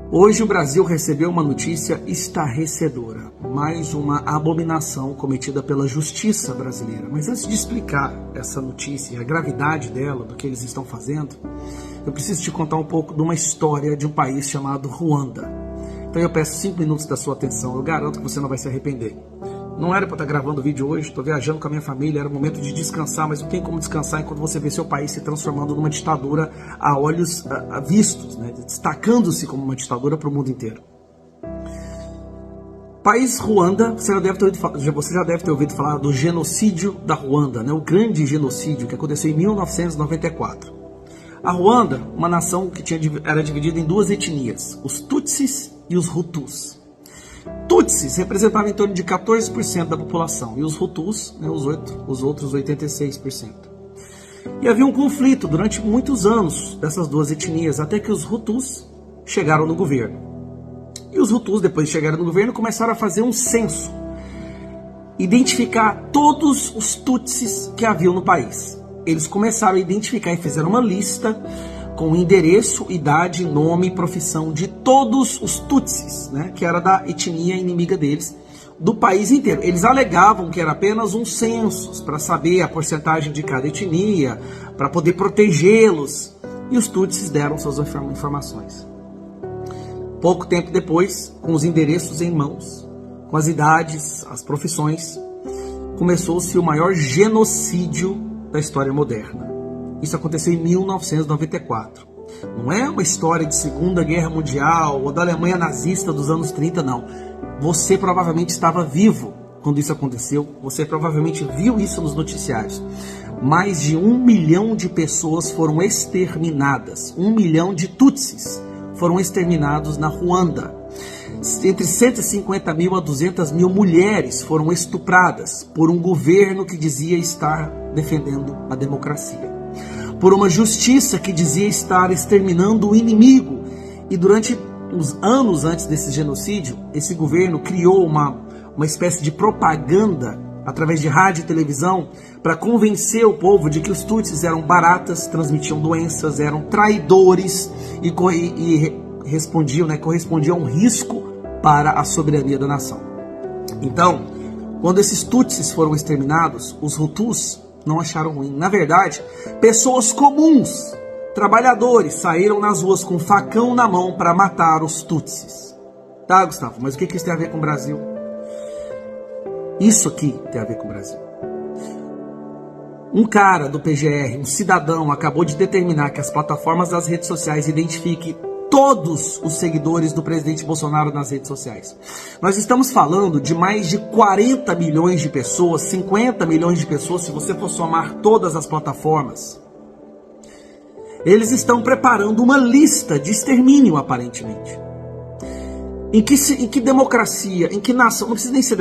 Hoje o Brasil recebeu uma notícia estarrecedora, mais uma abominação cometida pela justiça brasileira. Mas antes de explicar essa notícia e a gravidade dela, do que eles estão fazendo, eu preciso te contar um pouco de uma história de um país chamado Ruanda. Então eu peço 5 minutos da sua atenção, eu garanto que você não vai se arrepender. Não era para estar gravando o vídeo hoje, estou viajando com a minha família, era o momento de descansar, mas não tem como descansar enquanto você vê seu país se transformando numa ditadura a olhos vistos, né? Destacando-se como uma ditadura para o mundo inteiro. País Ruanda, você já deve ter ouvido falar do genocídio da Ruanda, né? O grande genocídio que aconteceu em 1994. A Ruanda, uma nação que era dividida em 2 etnias, os Tutsis e os Hutus. Tutsis representavam em torno de 14% da população e os Hutus, né, os outros 86%. E havia um conflito durante muitos anos dessas 2 etnias, até que os Hutus chegaram no governo. E os Hutus, depois de chegarem no governo, começaram a fazer um censo, identificar todos os Tutsis que haviam no país. Eles começaram a identificar e fizeram uma lista com endereço, idade, nome e profissão de todos os Tutsis, né, que era da etnia inimiga deles, do país inteiro. Eles alegavam que era apenas um censo para saber a porcentagem de cada etnia, para poder protegê-los. E os Tutsis deram suas informações. Pouco tempo depois, com os endereços em mãos, com as idades, as profissões, começou-se o maior genocídio da história moderna. Isso aconteceu em 1994. Não é uma história de Segunda Guerra Mundial ou da Alemanha nazista dos anos 30, não. Você provavelmente estava vivo quando isso aconteceu. Você provavelmente viu isso nos noticiários. Mais de 1 milhão de pessoas foram exterminadas. 1 milhão de Tutsis foram exterminados na Ruanda. Entre 150 mil a 200 mil mulheres foram estupradas por um governo que dizia estar defendendo a democracia. Por uma justiça que dizia estar exterminando o inimigo. E durante os anos antes desse genocídio, esse governo criou uma espécie de propaganda através de rádio e televisão para convencer o povo de que os Tutsis eram baratas, transmitiam doenças, eram traidores e correspondiam a um risco para a soberania da nação. Então, quando esses Tutsis foram exterminados, os Hutus não acharam ruim. Na verdade, pessoas comuns, trabalhadores, saíram nas ruas com facão na mão para matar os Tutsis. Tá, Gustavo? Mas o que isso tem a ver com o Brasil? Isso aqui tem a ver com o Brasil. Um cara do PGR, um cidadão, acabou de determinar que as plataformas das redes sociais identifiquem todos os seguidores do presidente Bolsonaro nas redes sociais. Nós estamos falando de mais de 40 milhões de pessoas, 50 milhões de pessoas, se você for somar todas as plataformas. Eles estão preparando uma lista de extermínio, aparentemente. Em que democracia, em que nação, não precisa nem ser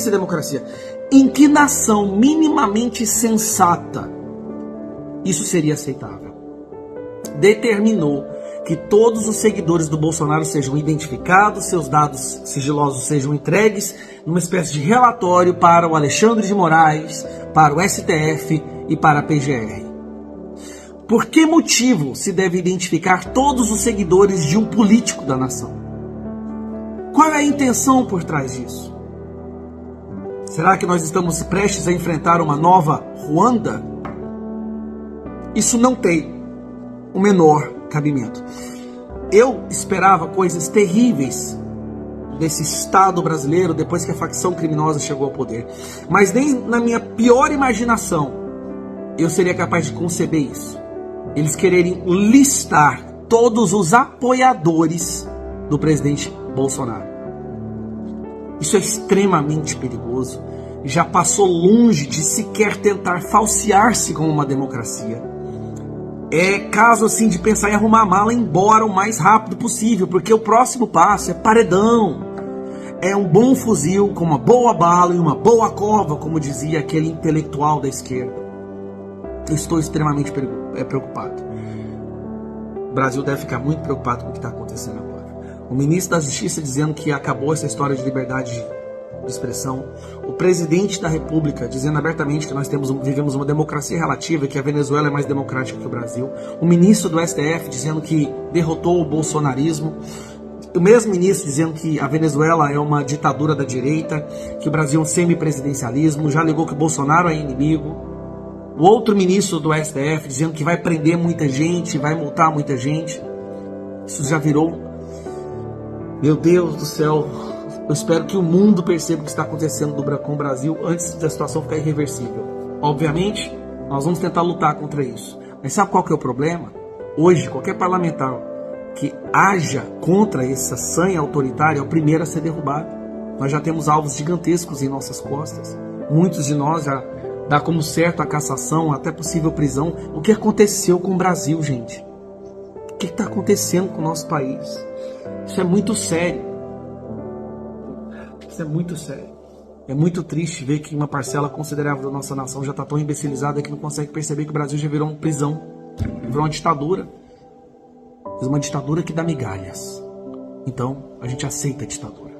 democracia, em que nação minimamente sensata isso seria aceitável? Determinou que todos os seguidores do Bolsonaro sejam identificados, seus dados sigilosos sejam entregues numa espécie de relatório para o Alexandre de Moraes, para o STF e para a PGR. Por que motivo se deve identificar todos os seguidores de um político da nação? Qual é a intenção por trás disso? Será que nós estamos prestes a enfrentar uma nova Ruanda? Isso não tem o menor cabimento. Eu esperava coisas terríveis desse Estado brasileiro depois que a facção criminosa chegou ao poder. Mas nem na minha pior imaginação eu seria capaz de conceber isso. Eles quererem listar todos os apoiadores do presidente Bolsonaro. Isso é extremamente perigoso. Já passou longe de sequer tentar falsear-se como uma democracia. É caso assim de pensar em arrumar a mala e ir embora o mais rápido possível, porque o próximo passo é paredão. É um bom fuzil com uma boa bala e uma boa cova, como dizia aquele intelectual da esquerda. Eu estou extremamente preocupado. O Brasil deve ficar muito preocupado com o que está acontecendo agora. O ministro da Justiça dizendo que acabou essa história de liberdade de expressão. O presidente da República dizendo abertamente que nós vivemos uma democracia relativa e que a Venezuela é mais democrática que o Brasil. O ministro do STF dizendo que derrotou o bolsonarismo. O mesmo ministro dizendo que a Venezuela é uma ditadura da direita, que o Brasil é um semipresidencialismo, já alegou que o Bolsonaro é inimigo. O outro ministro do STF dizendo que vai prender muita gente, vai multar muita gente. Isso já virou... Meu Deus do céu, eu espero que o mundo perceba o que está acontecendo com o Brasil antes da situação ficar irreversível. Obviamente, nós vamos tentar lutar contra isso. Mas sabe qual que é o problema? Hoje, qualquer parlamentar que haja contra essa sanha autoritária é o primeiro a ser derrubado. Nós já temos alvos gigantescos em nossas costas. Muitos de nós já dá como certo a cassação, até possível prisão. O que aconteceu com o Brasil, gente? O que está acontecendo com o nosso país? Isso é muito sério. Isso é muito sério. É muito triste ver que uma parcela considerável da nossa nação já está tão imbecilizada que não consegue perceber que o Brasil já virou uma prisão, virou uma ditadura. Uma ditadura que dá migalhas. Então, a gente aceita a ditadura.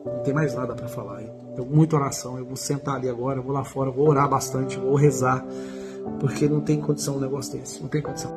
Não tem mais nada para falar. Eu muita oração. Eu vou sentar ali agora, vou lá fora, vou orar bastante, vou rezar, porque não tem condição um negócio desse. Não tem condição.